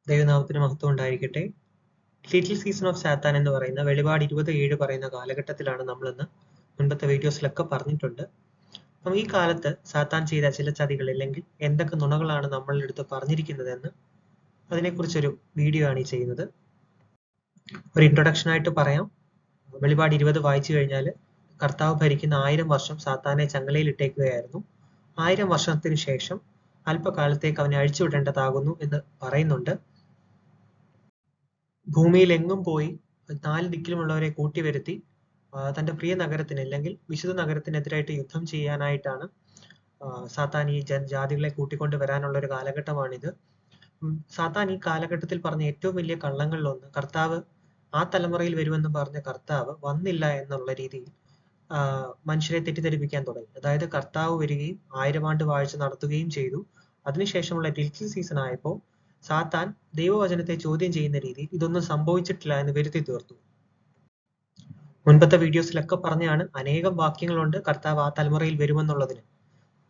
ദൈവനാമത്തിന് മഹത്വം ഉണ്ടായിരിക്കട്ടെ. ലിറ്റിൽ സീസൺ ഓഫ് സാത്താൻ എന്ന് പറയുന്ന വെളിപാട് 27 പറയുന്ന കാലഘട്ടത്തിലാണ് നമ്മളിന്ന് മുൻപത്തെ വീഡിയോസിലൊക്കെ പറഞ്ഞിട്ടുണ്ട്. അപ്പം ഈ കാലത്ത് സാത്താൻ ചെയ്ത ചില ചതികൾ അല്ലെങ്കിൽ എന്തൊക്കെ നുണകളാണ് നമ്മളുടെ അടുത്ത് പറഞ്ഞിരിക്കുന്നതെന്ന് അതിനെക്കുറിച്ചൊരു വീഡിയോ ആണ് ഈ ചെയ്യുന്നത്. ഒരു ഇൻട്രൊഡക്ഷൻ ആയിട്ട് പറയാം. വെളിപാട് 20 വായിച്ചു കഴിഞ്ഞാൽ കർത്താവ് ഭരിക്കുന്ന 1000 വർഷം സാത്താനെ ചങ്ങലയിൽ ഇട്ടേക്കുകയായിരുന്നു. 1000 വർഷത്തിന് ശേഷം അല്പകാലത്തേക്ക് അവനെ അഴിച്ചുവിടേണ്ടതാകുന്നു എന്ന് പറയുന്നുണ്ട്. ഭൂമിയിൽ എങ്ങും പോയി 4 ദിക്കിലുമുള്ളവരെ കൂട്ടിവരുത്തി തന്റെ പ്രിയ നഗരത്തിന് അല്ലെങ്കിൽ വിശുദ്ധ നഗരത്തിനെതിരായിട്ട് യുദ്ധം ചെയ്യാനായിട്ടാണ് സാത്താൻ ഈ ജാതികളെ കൂട്ടിക്കൊണ്ട് വരാനുള്ള ഒരു കാലഘട്ടമാണിത്. സാത്താൻ ഈ കാലഘട്ടത്തിൽ പറഞ്ഞ ഏറ്റവും വലിയ കള്ളങ്ങളിലൊന്ന് കർത്താവ് ആ തലമുറയിൽ വരുമെന്ന് പറഞ്ഞ കർത്താവ് വന്നില്ല എന്നുള്ള രീതിയിൽ മനുഷ്യരെ തെറ്റിദ്ധരിപ്പിക്കാൻ തുടങ്ങി. അതായത് കർത്താവ് വരികയും 1000 ആണ്ട് വാഴ്ച നടത്തുകയും ചെയ്തു. അതിനുശേഷമുള്ള ലിറ്റിൽ സീസൺ ആയപ്പോൾ സാത്താൻ ദൈവവചനത്തെ ചോദ്യം ചെയ്യുന്ന രീതിയിൽ ഇതൊന്നും സംഭവിച്ചിട്ടില്ല എന്ന് വരുത്തി തീർത്തു. മുൻപത്തെ വീഡിയോസിലൊക്കെ പറഞ്ഞാണ് അനേകം വാക്യങ്ങളുണ്ട് കർത്താവ് ആ തലമുറയിൽ വരുമെന്നുള്ളതിന്.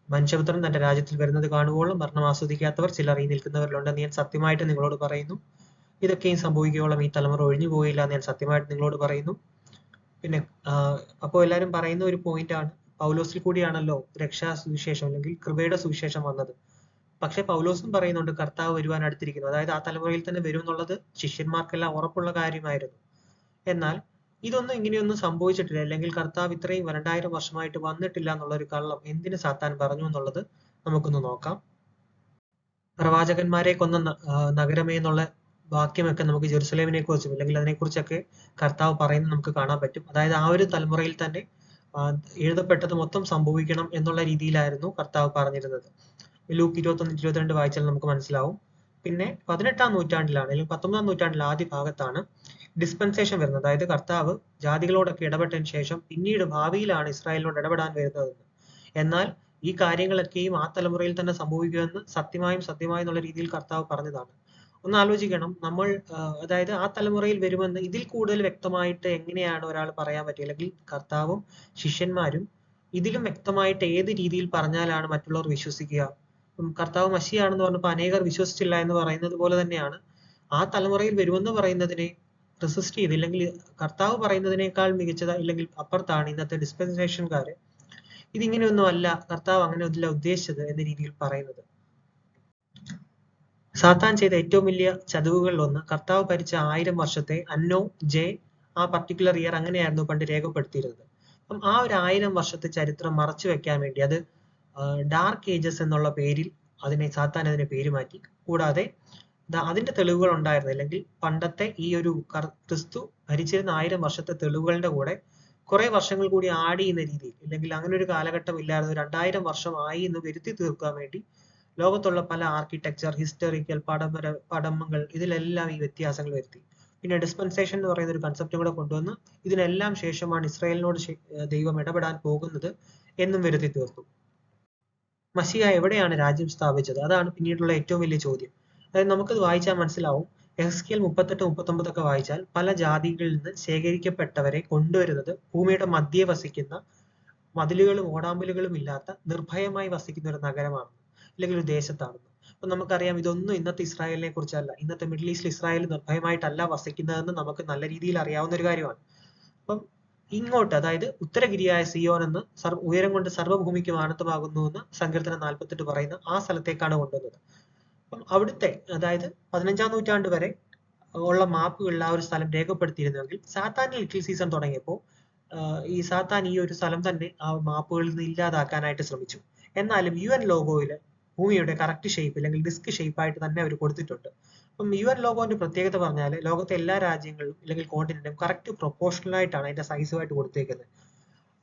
മനുഷ്യപുത്രൻ തന്റെ രാജ്യത്തിൽ വരുന്നത് കാണുവോളം മരണം ആസ്വദിക്കാത്തവർ ചിലർ ഈ നിൽക്കുന്നവരിലുണ്ടെന്ന് ഞാൻ സത്യമായിട്ട് നിങ്ങളോട് പറയുന്നു. ഇതൊക്കെയും സംഭവിക്കുവോളം ഈ തലമുറ ഒഴിഞ്ഞു പോയില്ല എന്ന് ഞാൻ സത്യമായിട്ട് നിങ്ങളോട് പറയുന്നു. പിന്നെ അപ്പോൾ എല്ലാവരും പറയുന്ന ഒരു പോയിന്റ് ആണ്, പൗലോസിൽ കൂടിയാണല്ലോ രക്ഷാ സുവിശേഷം അല്ലെങ്കിൽ കൃപയുടെ സുവിശേഷം വന്നത്. പക്ഷെ പൗലോസും പറയുന്നുണ്ട് കർത്താവ് വരുവാൻ അടുത്തിരിക്കുന്നു. അതായത് ആ തലമുറയിൽ തന്നെ വരും എന്നുള്ളത് ശിഷ്യന്മാർക്കെല്ലാം ഉറപ്പുള്ള കാര്യമായിരുന്നു. എന്നാൽ ഇതൊന്നും ഇങ്ങനെയൊന്നും സംഭവിച്ചിട്ടില്ല, അല്ലെങ്കിൽ കർത്താവ് ഇത്രയും 2000 വർഷമായിട്ട് വന്നിട്ടില്ല എന്നുള്ള ഒരു കള്ളം എന്തിന് സാത്താൻ പറഞ്ഞു എന്നുള്ളത് നമുക്കൊന്ന് നോക്കാം. പ്രവാചകന്മാരെ കൊന്ന നഗരമേ എന്നുള്ള വാക്യമൊക്കെ നമുക്ക് ജെറുസലേമിനെ കുറിച്ചും അല്ലെങ്കിൽ അതിനെക്കുറിച്ചൊക്കെ കർത്താവ് പറയുന്നത് നമുക്ക് കാണാൻ പറ്റും. അതായത് ആ ഒരു തലമുറയിൽ തന്നെ എഴുതപ്പെട്ടത് മൊത്തം സംഭവിക്കണം എന്നുള്ള രീതിയിലായിരുന്നു കർത്താവ് പറഞ്ഞിരുന്നത്. ലൂക്ക് 21-22 വായിച്ചാൽ നമുക്ക് മനസ്സിലാവും. പിന്നെ 18-ാം നൂറ്റാണ്ടിലാണ് അല്ലെങ്കിൽ 19-ാം നൂറ്റാണ്ടിലെ ആദ്യ ഭാഗത്താണ് ഡിസ്പെൻസേഷൻ വരുന്നത്. അതായത് കർത്താവ് ജാതികളോടൊക്കെ ഇടപെട്ടതിന് ശേഷം പിന്നീട് ഭാവിയിലാണ് ഇസ്രായേലിനോട് ഇടപെടാൻ വരുന്നതെന്ന്. എന്നാൽ ഈ കാര്യങ്ങളൊക്കെയും ആ തലമുറയിൽ തന്നെ സംഭവിക്കുമെന്ന് സത്യമായും എന്നുള്ള രീതിയിൽ കർത്താവ് പറഞ്ഞതാണ്. ഒന്ന് ആലോചിക്കണം, നമ്മൾ അതായത് ആ തലമുറയിൽ വരുമെന്ന് ഇതിൽ കൂടുതൽ വ്യക്തമായിട്ട് എങ്ങനെയാണ് ഒരാൾ പറയാൻ പറ്റുക? അല്ലെങ്കിൽ കർത്താവും ശിഷ്യന്മാരും ഇതിലും വ്യക്തമായിട്ട് ഏത് രീതിയിൽ പറഞ്ഞാലാണ് മറ്റുള്ളവർ വിശ്വസിക്കുക? കർത്താവ് മശിയാണെന്ന് പറഞ്ഞപ്പോൾ അനേകർ വിശ്വസിച്ചില്ല എന്ന് പറയുന്നത് പോലെ തന്നെയാണ് ആ തലമുറയിൽ വരുമെന്ന് പറയുന്നതിനെ റെസിസ്റ്റ് ചെയ്ത്, ഇല്ലെങ്കിൽ കർത്താവ് പറയുന്നതിനേക്കാൾ മികച്ചത് ഇല്ലെങ്കിൽ അപ്പുറത്താണ് ഇന്നത്തെ ഡിസ്പെൻസേഷൻകാര് ഇതിങ്ങനെയൊന്നും അല്ല, കർത്താവ് അങ്ങനെ ഒന്നുമില്ല ഉദ്ദേശിച്ചത് എന്ന രീതിയിൽ പറയുന്നത്. സാത്താൻ ചെയ്ത ഏറ്റവും വലിയ ചതിവുകളിലൊന്ന് കർത്താവ് ഭരിച്ച 1000 വർഷത്തെ അന്നോ ജെ ആ പർട്ടിക്കുലർ ഇയർ അങ്ങനെയായിരുന്നു പണ്ട് രേഖപ്പെടുത്തിയിരുന്നത്. അപ്പം ആ ഒരു 1000 വർഷത്തെ ചരിത്രം മറച്ചു വെക്കാൻ വേണ്ടി അത് ഡാർക്ക് ഏജസ് എന്നുള്ള പേരിൽ സാത്താൻ അതിനെ പേര് മാറ്റി. കൂടാതെ അതിന്റെ തെളിവുകൾ ഉണ്ടായിരുന്നു, അല്ലെങ്കിൽ പണ്ടത്തെ ഈ ഒരു ക്രിസ്തു ഭരിച്ചിരുന്ന 1000 വർഷത്തെ തെളിവുകളുടെ കൂടെ കുറെ വർഷങ്ങൾ കൂടി ആഡ് ചെയ്യുന്ന രീതിയിൽ, അല്ലെങ്കിൽ അങ്ങനെ ഒരു കാലഘട്ടം ഇല്ലായിരുന്നു, 2000 വർഷം ആയി എന്ന് വരുത്തി തീർക്കാൻ വേണ്ടി ലോകത്തുള്ള പല ആർക്കിടെക്ചർ, ഹിസ്റ്റോറിക്കൽ പഠനങ്ങൾ ഇതിലെല്ലാം ഈ വ്യത്യാസങ്ങൾ വരുത്തി. പിന്നെ ഡിസ്പെൻസേഷൻ എന്ന് പറയുന്ന ഒരു കൺസെപ്റ്റ് കൂടെ കൊണ്ടുവന്ന് ഇതിനെല്ലാം ശേഷമാണ് ഇസ്രായേലിനോട് ദൈവം ഇടപെടാൻ പോകുന്നത് എന്നും വരുത്തി തീർത്തു. മശിഹ എവിടെയാണ് രാജ്യം സ്ഥാപിച്ചത്? അതാണ് പിന്നീടുള്ള ഏറ്റവും വലിയ ചോദ്യം. അതായത് നമുക്കത് വായിച്ചാൽ മനസ്സിലാവും. എഹെസ്കേൽ 38-39 ഒക്കെ വായിച്ചാൽ പല ജാതികളിൽ നിന്ന് ശേഖരിക്കപ്പെട്ടവരെ കൊണ്ടുവരുന്നത് ഭൂമിയുടെ മധ്യേ വസിക്കുന്ന മതിലുകളും ഓടാമ്പലുകളും ഇല്ലാത്ത നിർഭയമായി വസിക്കുന്ന ഒരു നഗരമാണ്, അല്ലെങ്കിൽ ഒരു ദേശത്താണെന്ന്. അപ്പൊ നമുക്കറിയാം ഇതൊന്നും ഇന്നത്തെ ഇസ്രായേലിനെ കുറിച്ചല്ല, ഇന്നത്തെ മിഡിൽ ഈസ്റ്റിൽ ഇസ്രായേൽ നിർഭയമായിട്ടല്ല വസിക്കുന്നതെന്ന് നമുക്ക് നല്ല രീതിയിൽ അറിയാവുന്ന ഒരു കാര്യമാണ്. അപ്പം ഇങ്ങോട്ട്, അതായത് ഉത്തരഗിരിയായ സിയോൻ എന്ന് ഉയരം കൊണ്ട് സർവ്വഭൂമിക്ക് മാനത്തമാകുന്നു എന്ന് സങ്കീർത്തനം 48 പറയുന്ന ആ സ്ഥലത്തേക്കാണ് കൊണ്ടുവന്നത്. അപ്പം അവിടുത്തെ, അതായത് 15-ാം നൂറ്റാണ്ട് വരെ ഉള്ള മാപ്പുകളിൽ ആ ഒരു സ്ഥലം രേഖപ്പെടുത്തിയിരുന്നെങ്കിൽ സാത്താൻ ലിറ്റിൽ സീസൺ തുടങ്ങിയപ്പോൾ ഈ സാത്താൻ ഈ ഒരു സ്ഥലം തന്നെ ആ മാപ്പുകളിൽ നിന്ന് ഇല്ലാതാക്കാനായിട്ട് ശ്രമിച്ചു. എന്നാലും UN ലോഗോയില് ഭൂമിയുടെ കറക്റ്റ് ഷേപ്പ് അല്ലെങ്കിൽ ഡിസ്ക് ഷേപ്പായിട്ട് തന്നെ അവർ കൊടുത്തിട്ടുണ്ട്. അപ്പം UN ലോഗോന്റെ പ്രത്യേകത പറഞ്ഞാൽ ലോകത്തെ എല്ലാ രാജ്യങ്ങളിലും അല്ലെങ്കിൽ കോണ്ടിനെന്റും കറക്റ്റ് പ്രൊപ്പോർഷണൽ ആയിട്ടാണ് അതിന്റെ സൈസുമായിട്ട് കൊടുത്തേക്കുന്നത്.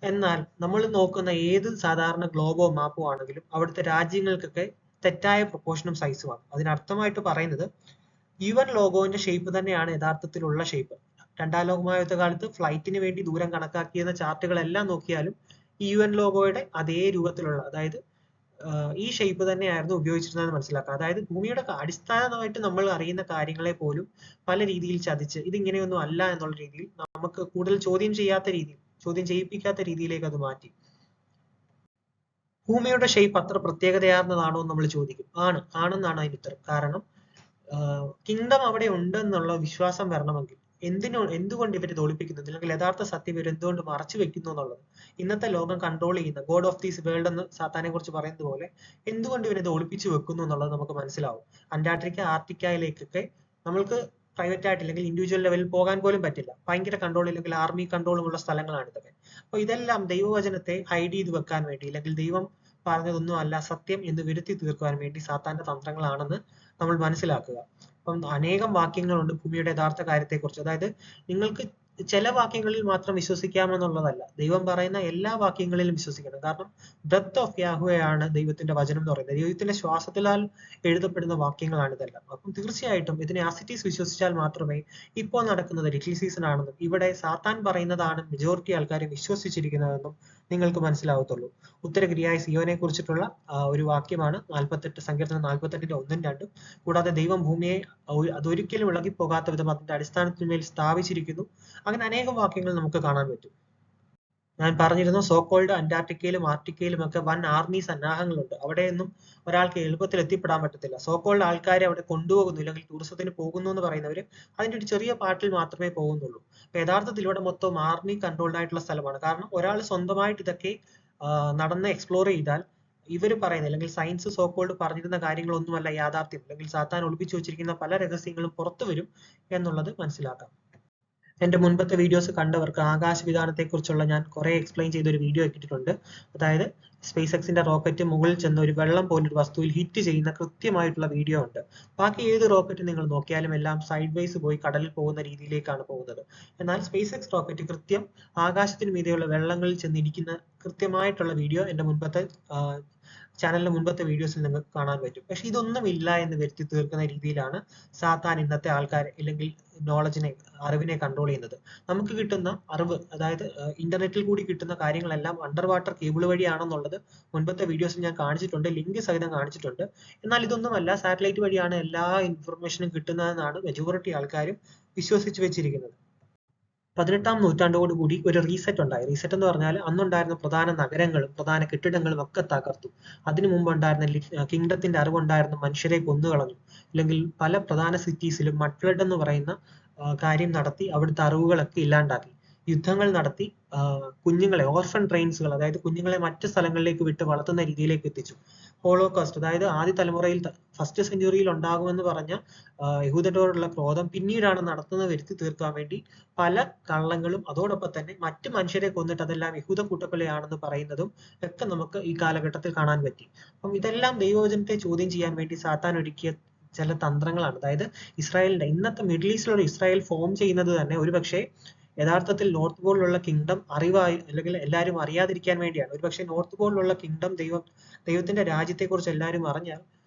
എന്നാൽ നമ്മൾ നോക്കുന്ന ഏത് സാധാരണ ഗ്ലോബോ മാപ്പോ ആണെങ്കിലും അവിടുത്തെ രാജ്യങ്ങൾക്കൊക്കെ തെറ്റായ പ്രൊപ്പോർഷനും സൈസുമാണ്. അതിനർത്ഥമായിട്ട് പറയുന്നത് UN ലോഗോന്റെ ഷേപ്പ് തന്നെയാണ് യഥാർത്ഥത്തിലുള്ള ഷേപ്പ്. 2ാം ലോകമഹായുദ്ധ കാലത്ത് ഫ്ലൈറ്റിന് വേണ്ടി ദൂരം കണക്കാക്കിയ ചാർട്ടുകളെല്ലാം നോക്കിയാലും UN ലോഗോയുടെ അതേ രൂപത്തിലുള്ള, അതായത് ഈ ഷേപ്പ് തന്നെയായിരുന്നു ഉപയോഗിച്ചിരുന്നത് മനസ്സിലാക്കാം. അതായത് ഭൂമിയുടെ അടിസ്ഥാനമായിട്ട് നമ്മൾ അറിയുന്ന കാര്യങ്ങളെ പോലും പല രീതിയിൽ ചതിച്ച് ഇതിങ്ങനെയൊന്നും അല്ല എന്നുള്ള രീതിയിൽ നമുക്ക് കൂടുതൽ ചോദ്യം ചെയ്യിപ്പിക്കാത്ത രീതിയിലേക്ക് അത് മാറ്റി. ഭൂമിയുടെ ഷേപ്പ് അത്ര പ്രത്യേകതയാർന്നതാണോ എന്ന് നമ്മൾ ചോദിക്കും. ആണെന്നാണ് അതിന്റെ ഉത്തരം. കാരണം കിങ്ഡം അവിടെ ഉണ്ടെന്നുള്ള വിശ്വാസം വരണമെങ്കിൽ എന്തുകൊണ്ട് ഇവർ ഇത് ഒളിപ്പിക്കുന്നു, അല്ലെങ്കിൽ യഥാർത്ഥ സത്യം ഇവർ എന്തുകൊണ്ട് മറച്ചു വെക്കുന്നു എന്നുള്ളത്, ഇന്നത്തെ ലോകം കൺട്രോൾ ചെയ്യുന്ന ഗോഡ് ഓഫ് ദീസ് വേൾഡ് എന്ന് സാത്താനെ കുറിച്ച് പറയുന്നത് പോലെ എന്തുകൊണ്ട് ഇവരിത് ഒളിപ്പിച്ചു വെക്കുന്നു എന്നുള്ളത് നമുക്ക് മനസ്സിലാവും. അന്റാർട്ടിക്ക, ആർട്ടിക്കയിലേക്കൊക്കെ നമ്മൾക്ക് പ്രൈവറ്റ് ആയിട്ട് അല്ലെങ്കിൽ ഇൻഡിവിജ്വൽ ലെവലിൽ പോകാൻ പോലും പറ്റില്ല. ഭയങ്കര കൺട്രോൾ ഇല്ലെങ്കിൽ ആർമി കൺട്രോളും ഉള്ള സ്ഥലങ്ങളാണ് ഇതൊക്കെ. അപ്പൊ ഇതെല്ലാം ദൈവവചനത്തെ ഹൈഡ് ചെയ്ത് വെക്കാൻ വേണ്ടി, അല്ലെങ്കിൽ ദൈവം പറഞ്ഞതൊന്നും അല്ല സത്യം എന്ന് വരുത്തി തീർക്കുവാൻ വേണ്ടി സാത്താന്റെ തന്ത്രങ്ങളാണെന്ന് നമ്മൾ മനസ്സിലാക്കുക. അപ്പം അനേകം വാക്യങ്ങളുണ്ട് ഭൂമിയുടെ യഥാർത്ഥ കാര്യത്തെക്കുറിച്ച്. അതായത് നിങ്ങൾക്ക് ചില വാക്യങ്ങളിൽ മാത്രം വിശ്വസിക്കാമെന്നുള്ളതല്ല, ദൈവം പറയുന്ന എല്ലാ വാക്യങ്ങളിലും വിശ്വസിക്കണം. കാരണം ബ്രെത്ത് ഓഫ് യാഹ്വയാണ് ദൈവത്തിന്റെ വചനം എന്ന് പറയുന്നത്. ദൈവത്തിന്റെ ശ്വാസത്തിലാൽ എഴുതപ്പെടുന്ന വാക്യങ്ങളാണ് ഇതെല്ലാം. അപ്പം തീർച്ചയായിട്ടും ഇതിനെ ആസിറ്റീസ് വിശ്വസിച്ചാൽ മാത്രമേ ഇപ്പോൾ നടക്കുന്നത് ലിറ്റിൽ സീസൺ ആണെന്നും ഇവിടെ സാത്താൻ പറയുന്നതാണ് മെജോറിറ്റി ആൾക്കാർ വിശ്വസിച്ചിരിക്കുന്നതെന്നും നിങ്ങൾക്ക് മനസ്സിലാവത്തുള്ളൂ. ഉത്തരഗിരിയായ സിയോനെ കുറിച്ചിട്ടുള്ള ഒരു വാക്യമാണ് 48 സങ്കീർത്തനം 48-ന്റെ 1-2. കൂടാതെ ദൈവം ഭൂമിയെ അതൊരിക്കലും ഇളകിപ്പോകാത്ത വിധം അതിന്റെ അടിസ്ഥാനത്തിന്മേൽ സ്ഥാപിച്ചിരിക്കുന്നു. അങ്ങനെ അനേകം വാക്യങ്ങൾ നമുക്ക് കാണാൻ പറ്റും. ഞാൻ പറഞ്ഞിരുന്നു, സോക്കോൾഡ് അന്റാർട്ടിക്കയിലും ആർട്ടിക്കയിലും ഒക്കെ വൻ ആർമി സന്നാഹങ്ങളുണ്ട്. അവിടെയൊന്നും ഒരാൾക്ക് എളുപ്പത്തിൽ എത്തിപ്പെടാൻ പറ്റത്തില്ല. സോക്കോൾഡ് ആൾക്കാരെ അവിടെ കൊണ്ടുപോകുന്നു, അല്ലെങ്കിൽ ടൂറിസത്തിന് പോകുന്നു എന്ന് പറയുന്നവര് അതിന്റെ ഒരു ചെറിയ പാർട്ടിൽ മാത്രമേ പോകുന്നുള്ളൂ. അപ്പൊ യഥാർത്ഥത്തിൽ ഇവിടെ മൊത്തം ആർമി കൺട്രോൾഡ് ആയിട്ടുള്ള സ്ഥലമാണ്. കാരണം ഒരാൾ സ്വന്തമായിട്ട് ഇതൊക്കെ നടന്ന് എക്സ്പ്ലോർ ചെയ്താൽ ഇവർ പറയുന്ന, അല്ലെങ്കിൽ സയൻസ് സോക്കോൾഡ് പറഞ്ഞിരുന്ന കാര്യങ്ങളൊന്നുമല്ല യാഥാർത്ഥ്യം, അല്ലെങ്കിൽ സാത്താൻ ഒളിപ്പിച്ചു വെച്ചിരിക്കുന്ന പല രഹസ്യങ്ങളും പുറത്തു വരും എന്നുള്ളത് മനസ്സിലാക്കാം. എന്റെ മുൻപത്തെ വീഡിയോസ് കണ്ടവർക്ക് ആകാശവിധാനത്തെ കുറിച്ചുള്ള ഞാൻ കുറെ എക്സ്പ്ലെയിൻ ചെയ്ത ഒരു വീഡിയോ ഇട്ടിട്ടുണ്ട്. അതായത് സ്പേസ് എക്സിന്റെ റോക്കറ്റ് മുകളിൽ ചെന്ന് ഒരു വെള്ളം പോലൊരു വസ്തുവിൽ ഹിറ്റ് ചെയ്യുന്ന കൃത്യമായിട്ടുള്ള വീഡിയോ ഉണ്ട്. ബാക്കി ഏത് റോക്കറ്റ് നിങ്ങൾ നോക്കിയാലും എല്ലാം സൈഡ് വൈസ് പോയി കടലിൽ പോകുന്ന രീതിയിലേക്കാണ് പോകുന്നത്. എന്നാൽ സ്പേസ് എക്സ് റോക്കറ്റ് കൃത്യം ആകാശത്തിന് മീതെയുള്ള വെള്ളങ്ങളിൽ ചെന്നിരിക്കുന്ന കൃത്യമായിട്ടുള്ള വീഡിയോ എന്റെ മുൻപത്തെ ചാനലിന്റെ മുൻപത്തെ വീഡിയോസിൽ നിങ്ങൾക്ക് കാണാൻ പറ്റും. പക്ഷെ ഇതൊന്നും ഇല്ല എന്ന് വരുത്തി തീർക്കുന്ന രീതിയിലാണ് സാത്താൻ ഇന്നത്തെ ആൾക്കാരെ, അല്ലെങ്കിൽ നോളജിനെ, അറിവിനെ കൺട്രോൾ ചെയ്യുന്നത്. നമുക്ക് കിട്ടുന്ന അറിവ്, അതായത് ഇന്റർനെറ്റിൽ കൂടി കിട്ടുന്ന കാര്യങ്ങളെല്ലാം അണ്ടർ വാട്ടർ കേബിൾ വഴിയാണെന്നുള്ളത് മുൻപത്തെ വീഡിയോസിൽ ഞാൻ കാണിച്ചിട്ടുണ്ട്, ലിങ്ക് സഹിതം കാണിച്ചിട്ടുണ്ട്. എന്നാൽ ഇതൊന്നുമല്ല, സാറ്റലൈറ്റ് വഴിയാണ് എല്ലാ ഇൻഫർമേഷനും കിട്ടുന്നതെന്നാണ് മെജോറിറ്റി ആൾക്കാരും വിശ്വസിച്ച് വെച്ചിരിക്കുന്നത്. 18-ാം നൂറ്റാണ്ടോടുകൂടി ഒരു റീസെറ്റ് ഉണ്ടായി. റീസെറ്റ് എന്ന് പറഞ്ഞാൽ അന്നുണ്ടായിരുന്ന പ്രധാന നഗരങ്ങളും പ്രധാന കെട്ടിടങ്ങളും ഒക്കെ തകർത്തു. അതിനു മുമ്പ് ഉണ്ടായിരുന്ന കിങ്ഡത്തിന്റെ അറിവുണ്ടായിരുന്ന മനുഷ്യരെ കൊന്നുകളഞ്ഞു. അല്ലെങ്കിൽ പല പ്രധാന സിറ്റീസിലും മഡ് ഫ്ലഡ് എന്ന് പറയുന്ന കാര്യം നടത്തി അവിടുത്തെ അറിവുകളൊക്കെ ഇല്ലാണ്ടാക്കി. യുദ്ധങ്ങൾ നടത്തി കുഞ്ഞുങ്ങളെ, ഓർഫൻ ട്രെയിൻസുകൾ, അതായത് കുഞ്ഞുങ്ങളെ മറ്റു സ്ഥലങ്ങളിലേക്ക് വിട്ട് വളർത്തുന്ന രീതിയിലേക്ക് എത്തിച്ചു. ഹോളോകോസ്റ്റ്, അതായത് ആദ്യ തലമുറയിൽ ഫസ്റ്റ് സെഞ്ചുറിയിൽ ഉണ്ടാകുമെന്ന് പറഞ്ഞ യഹൂദരോടുള്ള ക്രോധം പിന്നീടാണ് നടത്തുന്നത് വരുത്തി തീർക്കാൻ വേണ്ടി പല കള്ളങ്ങളും, അതോടൊപ്പം തന്നെ മറ്റു മനുഷ്യരെ കൊന്നിട്ട് അതെല്ലാം യഹൂദ കൂട്ടക്കൊലയാണെന്ന് പറയുന്നതും ഒക്കെ നമുക്ക് ഈ കാലഘട്ടത്തിൽ കാണാൻ പറ്റി. അപ്പം ഇതെല്ലാം ദൈവവചനത്തെ ചോദ്യം ചെയ്യാൻ വേണ്ടി സാത്താൻ ഒരുക്കിയ ചില തന്ത്രങ്ങളാണ്. അതായത് ഇസ്രായേലിന്റെ, ഇന്നത്തെ മിഡിൽ ഈസ്റ്റിലുള്ള ഇസ്രായേൽ ഫോം ചെയ്യുന്നത് തന്നെ ഒരുപക്ഷെ യഥാർത്ഥത്തിൽ നോർത്ത് പോളിലുള്ള കിങ്ഡം അറിവായി, അല്ലെങ്കിൽ എല്ലാവരും അറിയാതിരിക്കാൻ വേണ്ടിയാണ്. ഒരുപക്ഷെ നോർത്ത് പോളിലുള്ള കിങ്ഡം ദൈവത്തിന്റെ രാജ്യത്തെക്കുറിച്ച് എല്ലാവരും അറിഞ്ഞാൽ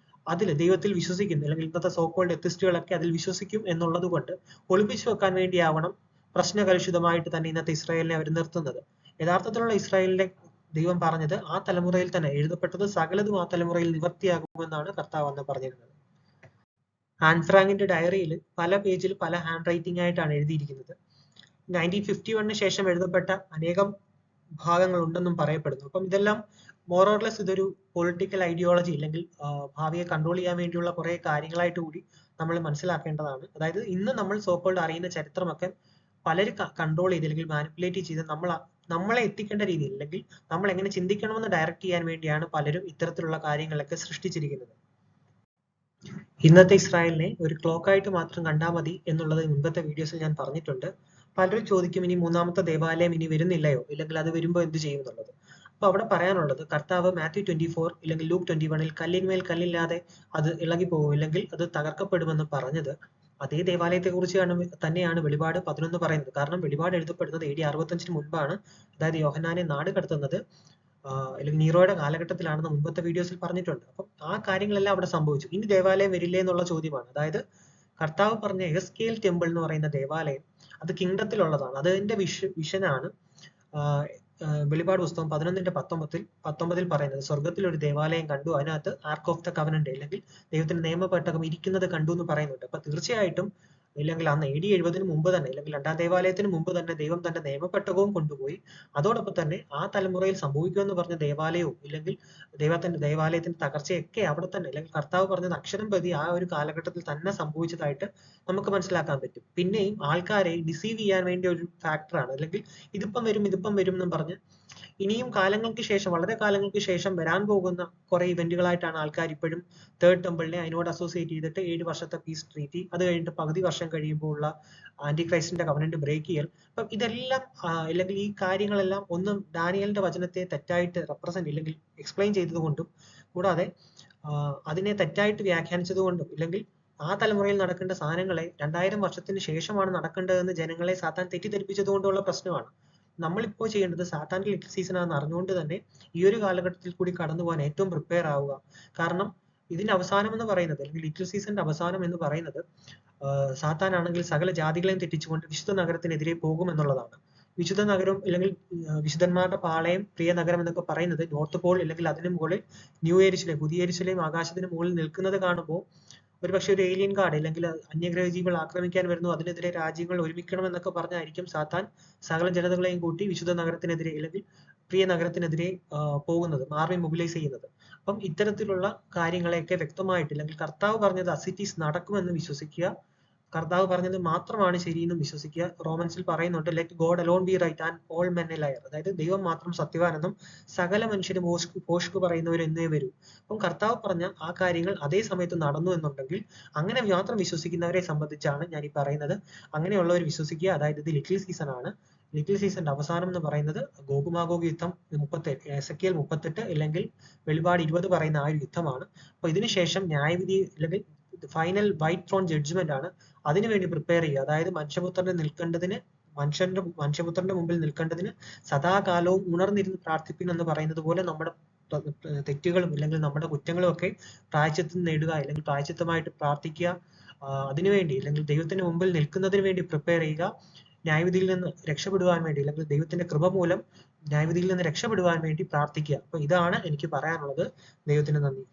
അതിൽ ദൈവത്തിൽ വിശ്വസിക്കുന്നു, അല്ലെങ്കിൽ ഇന്നത്തെ സോക്കോൾഡ് എത്തിസ്റ്റുകളൊക്കെ അതിൽ വിശ്വസിക്കും എന്നുള്ളത് കൊണ്ട് ഒളിപ്പിച്ചു വെക്കാൻ വേണ്ടിയാവണം പ്രശ്നകലുഷിതമായിട്ട് തന്നെ ഇന്നത്തെ ഇസ്രായേലിനെ അവർ നിർത്തുന്നത്. യഥാർത്ഥത്തിലുള്ള ഇസ്രായേലിന്റെ ദൈവം പറഞ്ഞത് ആ തലമുറയിൽ തന്നെ എഴുതപ്പെട്ടത് സകലതും ആ തലമുറയിൽ നിവർത്തിയാകുമെന്നാണ് കർത്താവ് അന്ന് പറഞ്ഞിരുന്നത്. ആൻ ഫ്രാങ്കിന്റെ ഡയറിയിൽ പല പേജിൽ പല ഹാൻഡ് റൈറ്റിംഗ് ആയിട്ടാണ് എഴുതിയിരിക്കുന്നത്. 1951 ശേഷം എഴുതപ്പെട്ട അനേകം ഭാഗങ്ങൾ ഉണ്ടെന്നും പറയപ്പെടുന്നു. അപ്പം ഇതെല്ലാം മോറോർലെസ് ഇതൊരു പൊളിറ്റിക്കൽ ഐഡിയോളജി, അല്ലെങ്കിൽ ഭാവിയെ കൺട്രോൾ ചെയ്യാൻ വേണ്ടിയുള്ള കുറെ കാര്യങ്ങളായിട്ട് കൂടി നമ്മൾ മനസ്സിലാക്കേണ്ടതാണ്. അതായത് ഇന്ന് നമ്മൾ സോക്കോൾഡ് അറിയുന്ന ചരിത്രമൊക്കെ പലരും കൺട്രോൾ ചെയ്ത്, അല്ലെങ്കിൽ മാനിപ്പുലേറ്റ് ചെയ്ത് നമ്മളെ എത്തിക്കേണ്ട രീതിയിൽ, അല്ലെങ്കിൽ നമ്മൾ എങ്ങനെ ചിന്തിക്കണമെന്ന് ഡയറക്റ്റ് ചെയ്യാൻ വേണ്ടിയാണ് പലരും ഇത്തരത്തിലുള്ള കാര്യങ്ങളൊക്കെ സൃഷ്ടിച്ചിരിക്കുന്നത്. ഇന്നത്തെ ഇസ്രായേലിനെ ഒരു ക്ലോക്കായിട്ട് മാത്രം കണ്ടാൽ മതി എന്നുള്ളത് മുൻപത്തെ വീഡിയോസിൽ ഞാൻ പറഞ്ഞിട്ടുണ്ട്. പലരും ചോദിക്കും, ഇനി മൂന്നാമത്തെ ദേവാലയം ഇനി വരുന്നില്ലയോ, ഇല്ലെങ്കിൽ അത് വരുമ്പോൾ എന്ത് ചെയ്യും എന്നുള്ളത്. അപ്പൊ അവിടെ പറയാനുള്ളത്, കർത്താവ് മാത്യു 24 ഇല്ലെങ്കിൽ ലൂക്ക് 21 കല്ലിന്മേൽ കല്ലില്ലാതെ അത് ഇളകി പോകും, ഇല്ലെങ്കിൽ അത് തകർക്കപ്പെടുമെന്ന് പറഞ്ഞത് അതേ ദേവാലയത്തെ കുറിച്ച് തന്നെയാണ് വെളിപാട് 11 പറയുന്നത്. കാരണം വെളിപാട് എഴുതപ്പെടുന്നത് AD 65 മുൻപാണ്. അതായത് യോഹന്നാനെ നാട് കടത്തുന്നത് അല്ലെങ്കിൽ നീറോയുടെ കാലഘട്ടത്തിലാണെന്ന് മുൻപത്തെ വീഡിയോസിൽ പറഞ്ഞിട്ടുണ്ട്. അപ്പം ആ കാര്യങ്ങളെല്ലാം അവിടെ സംഭവിച്ചു. ഇനി ദേവാലയം വരില്ലേ എന്നുള്ള ചോദ്യമാണ്. അതായത് കർത്താവ് പറഞ്ഞ എസ്കേൽ ടെമ്പിൾ എന്ന് പറയുന്ന ദേവാലയം അത് കിങ്ഡത്തിലുള്ളതാണ്. അതിന്റെ വിഷനാണ് വെളിപാട് പുസ്തകം 11-19 പറയുന്നത്. സ്വർഗത്തിൽ ഒരു ദേവാലയം കണ്ടു, അതിനകത്ത് ആർക്ക് ഓഫ് ദ കവനന്റ് അല്ലെങ്കിൽ ദൈവത്തിന്റെ നിയമപെട്ടകം ഇരിക്കുന്നത് കണ്ടു എന്ന് പറയുന്നുണ്ട്. അപ്പൊ തീർച്ചയായിട്ടും ഇല്ലെങ്കിൽ അന്ന് AD 70 മുമ്പ് തന്നെ, അല്ലെങ്കിൽ രണ്ടാം ദേവാലയത്തിന് മുമ്പ് തന്നെ ദൈവം തന്റെ നിയമപ്പെട്ടകവും കൊണ്ടുപോയി. അതോടൊപ്പം തന്നെ ആ തലമുറയിൽ സംഭവിക്കുമെന്ന് പറഞ്ഞ ദേവാലയവും, ഇല്ലെങ്കിൽ ദേവാലയത്തിന്റെ തകർച്ചയൊക്കെ അവിടെ തന്നെ, അല്ലെങ്കിൽ കർത്താവ് പറഞ്ഞത് അക്ഷരം പ്രതി ആ ഒരു കാലഘട്ടത്തിൽ തന്നെ സംഭവിച്ചതായിട്ട് നമുക്ക് മനസ്സിലാക്കാൻ പറ്റും. പിന്നെയും ആൾക്കാരെ ഡിസീവ് ചെയ്യാൻ വേണ്ടി ഒരു ഫാക്ടറാണ്, അല്ലെങ്കിൽ ഇതിപ്പം വരും എന്നും പറഞ്ഞ് ഇനിയും കാലങ്ങൾക്ക് ശേഷം, വളരെ കാലങ്ങൾക്ക് ശേഷം വരാൻ പോകുന്ന കുറെ ഇവന്റുകളായിട്ടാണ് ആൾക്കാർ ഇപ്പോഴും തേർഡ് ടെമ്പിളിനെ അതിനോട് അസോസിയേറ്റ് ചെയ്തിട്ട് 7 വർഷത്തെ പീസ് ട്രീറ്റി, അത് കഴിഞ്ഞിട്ട് പകുതി വർഷം കഴിയുമ്പോൾ ഉള്ള ആന്റി ക്രൈസ്റ്റിന്റെ കവനന്റ് ബ്രേക്ക് ചെയ്യൽ. അപ്പം ഇതെല്ലാം അല്ലെങ്കിൽ ഈ കാര്യങ്ങളെല്ലാം ഒന്നും ഡാനിയലിന്റെ വചനത്തെ തെറ്റായിട്ട് റെപ്രസെന്റ്, ഇല്ലെങ്കിൽ എക്സ്പ്ലെയിൻ ചെയ്തതുകൊണ്ടും, കൂടാതെ അതിനെ തെറ്റായിട്ട് വ്യാഖ്യാനിച്ചത് കൊണ്ടും, ഇല്ലെങ്കിൽ ആ തലമുറയിൽ നടക്കേണ്ട സാധനങ്ങളെ 2000 വർഷത്തിന് ശേഷമാണ് നടക്കേണ്ടതെന്ന് ജനങ്ങളെ സാത്താൻ തെറ്റിദ്ധരിപ്പിച്ചത് കൊണ്ടുള്ള പ്രശ്നമാണ്. നമ്മളിപ്പോ ചെയ്യേണ്ടത് സാത്താന്റെ ലിറ്റിൽ സീസൺ ആണെന്ന് അറിഞ്ഞുകൊണ്ട് തന്നെ ഈ ഒരു കാലഘട്ടത്തിൽ കൂടി കടന്നു പോകാൻ ഏറ്റവും പ്രിപ്പയർ ആവുക. കാരണം ഇതിന്റെ അവസാനം എന്ന് പറയുന്നത്, അല്ലെങ്കിൽ ലിറ്റിൽ സീസണിന്റെ അവസാനം എന്ന് പറയുന്നത്, സാത്താനാണെങ്കിൽ സകല ജാതികളെയും തെറ്റിച്ചുകൊണ്ട് വിശുദ്ധ നഗരത്തിനെതിരെ പോകും എന്നുള്ളതാണ്. വിശുദ്ധ നഗരം, അല്ലെങ്കിൽ വിശുദ്ധന്മാരുടെ പാളയം, പ്രിയ നഗരം എന്നൊക്കെ പറയുന്നത് നോർത്ത് പോൾ, അല്ലെങ്കിൽ അതിന് മുകളിൽ ന്യൂ യെരുശലേം, പുതിയ യെരുശലേം ആകാശത്തിന് മുകളിൽ നിൽക്കുന്നത് കാണുമ്പോൾ ഒരുപക്ഷെ ഒരു ഏലിയൻ കാർഡ്, അല്ലെങ്കിൽ അന്യഗ്രഹ ജീവികൾ ആക്രമിക്കാൻ വരുന്നു, അതിനെതിരെ രാജ്യങ്ങൾ ഒരുമിക്കണം എന്നൊക്കെ പറഞ്ഞായിരിക്കും സാത്താൻ സകല ജനതകളെയും കൂട്ടി വിശുദ്ധ നഗരത്തിനെതിരെ, അല്ലെങ്കിൽ പ്രിയ നഗരത്തിനെതിരെ പോകുന്നത്, ആർമി മൊബിലൈസ് ചെയ്യുന്നത്. അപ്പം ഇത്തരത്തിലുള്ള കാര്യങ്ങളെയൊക്കെ വ്യക്തമായിട്ട്, അല്ലെങ്കിൽ കർത്താവ് പറഞ്ഞത് അസിറ്റീസ് നടക്കുമെന്ന് വിശ്വസിക്കുക, കർത്താവ് പറഞ്ഞത് മാത്രമാണ് ശരിയെന്നും വിശ്വസിക്കുക. റോമൻസിൽ പറയുന്നുണ്ട്, let God alone be right and all men a liar, അതായത് ദൈവം മാത്രം സത്യവാനെന്നും സകല മനുഷ്യരും ഭോഷ്ക് പറയുന്നവർ എന്നേ വരൂ. അപ്പം കർത്താവ് പറഞ്ഞ ആ കാര്യങ്ങൾ അതേ സമയത്ത് നടന്നു എന്നുണ്ടെങ്കിൽ അങ്ങനെ മാത്രം വിശ്വസിക്കുന്നവരെ സംബന്ധിച്ചാണ് ഞാൻ ഈ പറയുന്നത്. അങ്ങനെയുള്ളവർ വിശ്വസിക്കുക. അതായത് ഇത് ലിറ്റിൽ സീസൺ ആണ്. ലിറ്റിൽ സീസണിന്റെ അവസാനം എന്ന് പറയുന്നത് ഗോഗുമാഗോഗ് യുദ്ധം 38, എസെക്കിയേൽ 38, അല്ലെങ്കിൽ വെളിപാട് 20 പറയുന്ന ആ ഒരു യുദ്ധമാണ്. അപ്പൊ ഇതിനുശേഷം ന്യായവിധി, അല്ലെങ്കിൽ ഫൈനൽ വൈറ്റ് ത്രോൺ ജഡ്ജ്മെന്റ് ആണ്. അതിനുവേണ്ടി പ്രിപ്പയർ ചെയ്യുക. അതായത് മനുഷ്യപുത്രന്റെ മുമ്പിൽ നിൽക്കേണ്ടതിന് സദാകാലവും ഉണർന്നിരുന്ന് പ്രാർത്ഥിപ്പിൻ എന്ന് പറയുന്നത് പോലെ നമ്മുടെ തെറ്റുകളും, അല്ലെങ്കിൽ നമ്മുടെ കുറ്റങ്ങളും ഒക്കെ പ്രായശ്ചിത്തം നേടുക, അല്ലെങ്കിൽ പ്രായശ്ചിത്തമായിട്ട് പ്രാർത്ഥിക്കുക. അതിനുവേണ്ടി, അല്ലെങ്കിൽ ദൈവത്തിന് മുമ്പിൽ നിൽക്കുന്നതിന് വേണ്ടി പ്രിപ്പയർ ചെയ്യുക. ന്യായവിധിയിൽ നിന്ന് രക്ഷപ്പെടുവാൻ വേണ്ടി, അല്ലെങ്കിൽ ദൈവത്തിന്റെ കൃപ മൂലം ന്യായവിധിയിൽ നിന്ന് രക്ഷപ്പെടുവാൻ വേണ്ടി പ്രാർത്ഥിക്കുക. അപ്പൊ ഇതാണ് എനിക്ക് പറയാനുള്ളത്. ദൈവത്തിന് നന്ദി.